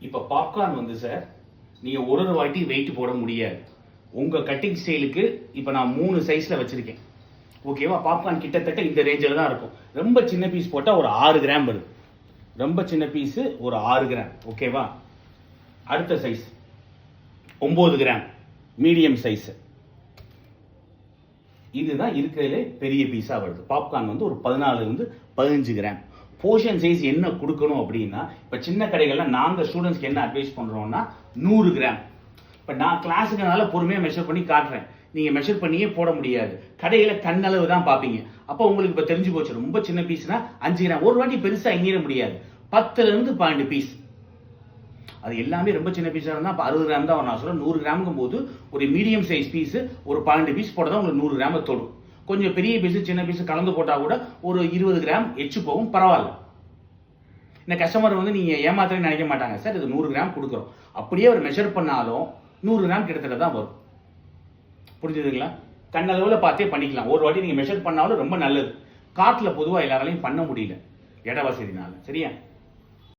இப்போ பாப்கார்ன் வந்து சார் நீங்கள் ஒரு வாட்டி வெயிட் போட முடியாது. உங்கள் கட்டிங் ஸ்டைலுக்கு இப்போ நான் 3 சைஸில் வச்சுருக்கேன். ஓகேவா? பாப்கார்ன் கிட்டத்தட்ட இந்த ரேஞ்சில் தான் இருக்கும். ரொம்ப சின்ன பீஸ் போட்டால் ஒரு 6 கிராம் வருது. ரொம்ப சின்ன பீஸு ஒரு 6 கிராம். ஓகேவா? அடுத்த சைஸ் 9 கிராம் மீடியம் சைஸு. இதுதான் இருக்கிறதுலே பெரிய பீஸாக வருது. பாப்கார்ன் வந்து ஒரு 14 15 கிராம். போர்ஷன் சைஸ் என்ன கொடுக்கணும் அப்படின்னா, இப்போ சின்ன கடைகள்லாம் நாங்கள் ஸ்டூடெண்ட்ஸ்க்கு என்ன அட்வைஸ் பண்ணுறோம்னா 100 கிராம். இப்போ நான் கிளாஸுக்குனால பொறுமையாக மெஷர் பண்ணி காட்டுறேன். நீங்கள் மெஷர் பண்ணியே போட முடியாது. கடையில் கண்ணளவு தான் பார்ப்பீங்க. அப்போ உங்களுக்கு இப்போ தெரிஞ்சு போச்சு. ரொம்ப சின்ன பீஸ்னா 5 கிராம். ஒரு வாட்டி பெருசாக எண்ணிட முடியாது. 10லேருந்து 12 பீஸ். அது எல்லாமே ரொம்ப சின்ன பீஸாக இருந்தால் அப்போ 60 கிராம் தான் வரும். நான் சொல்ல 100 கிராமுங்கும் போது ஒரு மீடியம் சைஸ் பீஸு ஒரு 12 பீஸ் போட தான் உங்களுக்கு 100 கிராமை தொடும். கொஞ்சம் பெரிய பீஸு சின்ன பீஸு கலந்து போட்டால் கூட ஒரு 20 கிராம் எச்சு போகும், பரவாயில்ல. இந்த கஸ்டமர் வந்து நீங்கள் ஏமாத்தவே நினைக்க மாட்டாங்க. சார் இது 100 கிராம் கொடுக்குறோம். அப்படியே அவர் மெஷர் பண்ணாலும் 100 கிராம் கிட்டத்தட்ட தான் வரும். புரிஞ்சுதுங்களா? கண்ணளவில் பார்த்தே பண்ணிக்கலாம். ஒரு வாட்டி நீங்கள் மெஷர் பண்ணாலும் ரொம்ப நல்லது. காட்டில் பொதுவாக எல்லாராலையும் பண்ண முடியல, இட வசதினால. சரியா?